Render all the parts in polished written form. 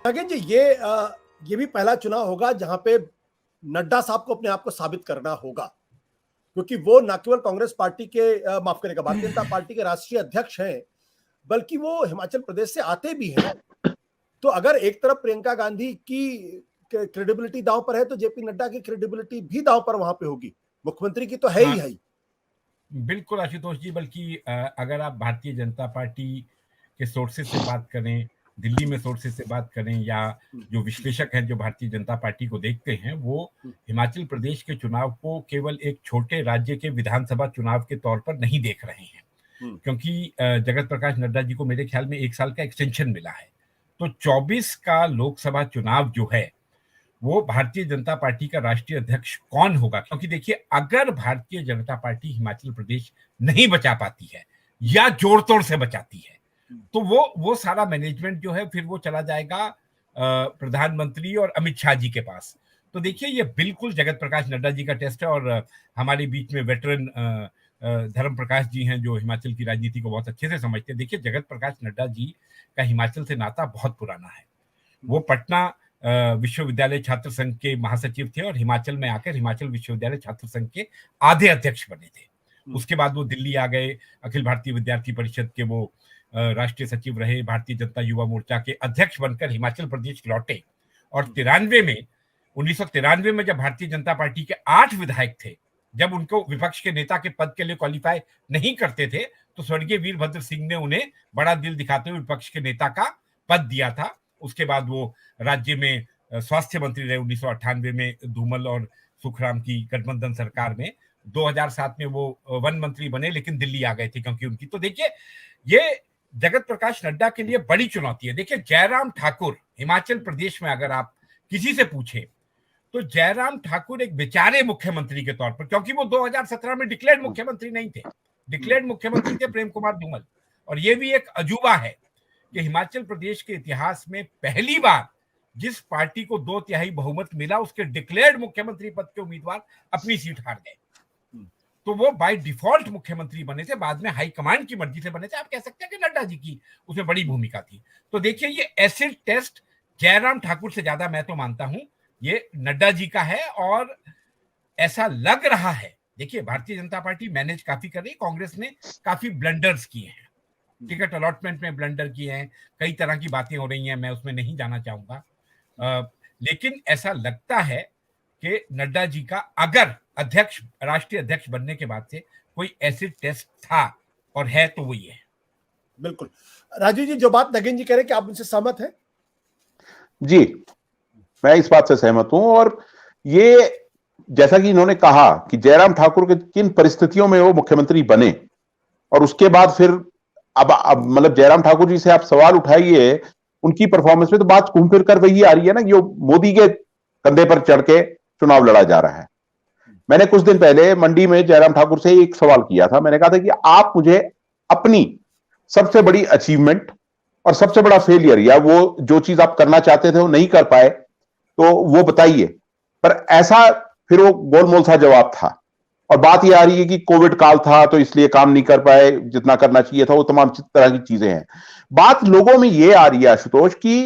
नागेंद्र जी, ये भी पहला चुनाव होगा जहां पे नड्डा साहब को अपने आप को साबित करना होगा, क्योंकि वो न केवल कांग्रेस पार्टी के माफ करेगा भारतीय जनता पार्टी के राष्ट्रीय अध्यक्ष हैं, बल्कि वो हिमाचल प्रदेश से आते भी हैं। तो अगर एक तरफ प्रियंका गांधी की क्रेडिबिलिटी दांव पर है, तो जेपी नड्डा की क्रेडिबिलिटी भी दांव पर वहां पे होगी। मुख्यमंत्री की तो है ही है। बिल्कुल आशुतोष जी, बल्कि अगर आप भारतीय जनता पार्टी के सोर्सेज से बात करें, दिल्ली में सोर्सेज से बात करें, या जो विश्लेषक हैं जो भारतीय जनता पार्टी को देखते हैं, वो हिमाचल प्रदेश के चुनाव को केवल एक छोटे राज्य के विधानसभा चुनाव के तौर पर नहीं देख रहे हैं, क्योंकि जगत प्रकाश नड्डा जी को मेरे ख्याल में 1 साल का एक्सटेंशन मिला है। तो 24 का लोकसभा चुनाव जो है वो भारतीय जनता पार्टी का राष्ट्रीय अध्यक्ष कौन होगा, क्योंकि देखिए, अगर भारतीय जनता पार्टी हिमाचल प्रदेश नहीं बचा पाती है या जोड़ तोड़ से बचाती है, तो वो सारा मैनेजमेंट जो है फिर वो चला जाएगा प्रधानमंत्री और अमित शाह जी के पास। तो देखिए, ये बिल्कुल जगत प्रकाश नड्डा जी का टेस्ट है। और हमारे बीच में वेटरन धर्म प्रकाश जी हैं जो हिमाचल की राजनीति को बहुत अच्छे से समझते हैं। देखिए, जगत प्रकाश नड्डा जी का हिमाचल से नाता बहुत पुराना है। वो पटना विश्वविद्यालय छात्र संघ के महासचिव थे और हिमाचल में आकर हिमाचल विश्वविद्यालय छात्र संघ के आधे अध्यक्ष बने थे। उसके बाद वो दिल्ली आ गए, अखिल भारतीय विद्यार्थी परिषद के वो राष्ट्रीय सचिव रहे, भारतीय जनता युवा मोर्चा के अध्यक्ष बनकर हिमाचल प्रदेश लौटे। और 1993 में जब भारतीय जनता पार्टी के 8 विधायक थे, जब उनको विपक्ष के नेता के पद के लिए क्वालिफाई नहीं करते थे, तो स्वर्गीय वीरभद्र सिंह ने उन्हें बड़ा दिल दिखाते हुए विपक्ष के नेता का पद दिया था। उसके बाद वो राज्य में स्वास्थ्य मंत्री रहे 1998 में धूमल और सुखराम की गठबंधन सरकार में। 2007 में वो वन मंत्री बने, लेकिन दिल्ली आ गए थे क्योंकि उनकी। तो देखिए, ये जगत प्रकाश नड्डा के लिए बड़ी चुनौती है। देखिए, जयराम ठाकुर हिमाचल प्रदेश में अगर आप किसी से पूछे, तो जयराम ठाकुर एक बेचारे मुख्यमंत्री के तौर पर, क्योंकि वो 2017 में डिक्लेयर्ड मुख्यमंत्री नहीं थे, डिक्लेयर्ड मुख्यमंत्री थे प्रेम कुमार धूमल। और ये भी एक अजूबा है कि हिमाचल प्रदेश के इतिहास में पहली बार जिस पार्टी को 2/3 बहुमत मिला, उसके डिक्लेयर्ड मुख्यमंत्री पद के उम्मीदवार अपनी सीट हार गए। तो वो बाय डिफॉल्ट मुख्यमंत्री बने थे, बाद में हाईकमांड की मर्जी से बने थे। आप कह सकते हैं कि नड्डा जी की उसमें बड़ी भूमिका थी। तो देखिए, ये एसिड टेस्ट जयराम ठाकुर से ज्यादा मैं तो मानता हूं ये नड्डा जी का है। और ऐसा लग रहा है, देखिए, भारतीय जनता पार्टी मैनेज काफी कर रही, कांग्रेस ने काफी ब्लंडर्स किए हैं, टिकट अलॉटमेंट में ब्लंडर किए हैं, कई तरह की बातें हो रही हैं, मैं उसमें नहीं जाना चाहूंगा। लेकिन ऐसा लगता है कि नड्डा जी का अगर राष्ट्रीय अध्यक्ष बनने के बाद से कोई एसिड टेस्ट था और है, तो वो ये है। बिल्कुल। राजीव जी, जो बात नगेंद्र जी कह रहे हैं, कि आप उनसे सहमत हैं? जी, मैं इस बात से सहमत हूं। और ये जैसा कि इन्होंने कहा कि जयराम ठाकुर के किन परिस्थितियों में वो मुख्यमंत्री बने, और उसके बाद फिर अब मतलब जयराम ठाकुर जी से आप सवाल उठाइए उनकी परफॉर्मेंस में, तो बात घूम फिर कर वही आ रही है ना, जो मोदी के कंधे पर चढ़ के चुनाव लड़ा जा रहा है। मैंने कुछ दिन पहले मंडी में जयराम ठाकुर से एक सवाल किया था। मैंने कहा था कि आप मुझे अपनी सबसे बड़ी अचीवमेंट और सबसे बड़ा फेलियर, या वो जो चीज आप करना चाहते थे वो नहीं कर पाए, तो वो बताइए। पर ऐसा फिर वो गोलमोल सा जवाब था। और बात यह आ रही है कि कोविड काल था तो इसलिए काम नहीं कर पाए जितना करना चाहिए था, वो तमाम तरह की चीजें हैं। बात लोगों में यह आ रही है आशुतोष की,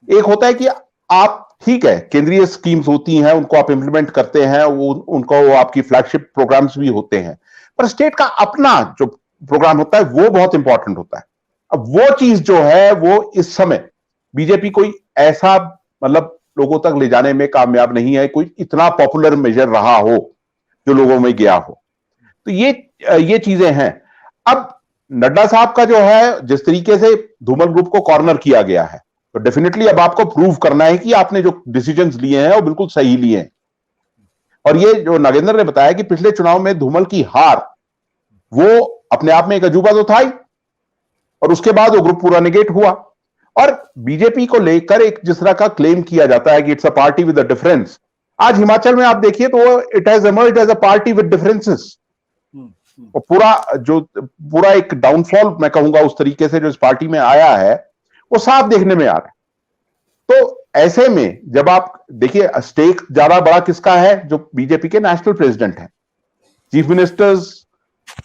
एक होता है कि आप ठीक है, केंद्रीय स्कीम्स होती हैं, उनको आप इंप्लीमेंट करते हैं, उनको आपकी फ्लैगशिप प्रोग्राम्स भी होते हैं, पर स्टेट का अपना जो प्रोग्राम होता है वो बहुत इंपॉर्टेंट होता है। अब वो चीज जो है वो इस समय बीजेपी कोई ऐसा मतलब लोगों तक ले जाने में कामयाब नहीं है, कोई इतना पॉपुलर मेजर रहा हो जो लोगों में गया हो। तो ये चीजें हैं। अब नड्डा साहब का जो है, जिस तरीके से धूमल ग्रुप को कॉर्नर किया गया है, तो डेफिनेटली अब आपको प्रूव करना है कि आपने जो डिसीजंस लिए हैं वो बिल्कुल सही लिए हैं। और ये जो नागेंद्र ने बताया कि पिछले चुनाव में धूमल की हार, वो अपने आप में एक अजूबा तो था ही, और उसके बाद वो ग्रुप पूरा नेगेट हुआ। और बीजेपी को लेकर एक जिस तरह का क्लेम किया जाता है कि it's a party with a difference, आज हिमाचल में आप देखिए तो it has emerged as a party with differences. और पूरा एक डाउनफॉल मैं कहूंगा उस तरीके से जो इस पार्टी में आया है, वो साफ देखने में आ रहा है। तो ऐसे में जब आप देखिए, स्टेक ज्यादा बड़ा किसका है? जो बीजेपी के नेशनल प्रेसिडेंट हैं, चीफ मिनिस्टर्स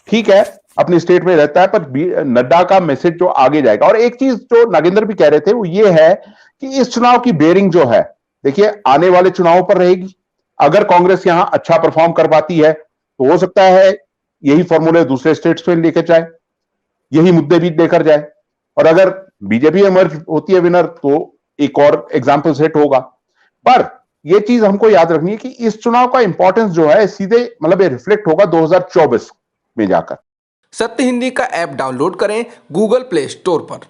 ठीक है अपनी स्टेट में रहता है, पर नड्डा का मैसेज जो आगे जाएगा। और एक चीज जो नागेंद्र भी कह रहे थे वो ये है कि इस चुनाव की बेयरिंग जो है, देखिए आने वाले चुनावों पर रहेगी। अगर कांग्रेस यहां अच्छा परफॉर्म कर पाती है तो हो सकता है यही फॉर्मूले दूसरे स्टेट्स में लेकर जाए, यही मुद्दे भी लेकर जाए, और अगर बीजेपी इमर्ज होती है विनर तो एक और एग्जाम्पल सेट होगा। पर यह चीज हमको याद रखनी है कि इस चुनाव का इंपॉर्टेंस जो है सीधे मतलब ये रिफ्लेक्ट होगा 2024 में जाकर। सत्य हिंदी का ऐप डाउनलोड करें गूगल प्ले स्टोर पर।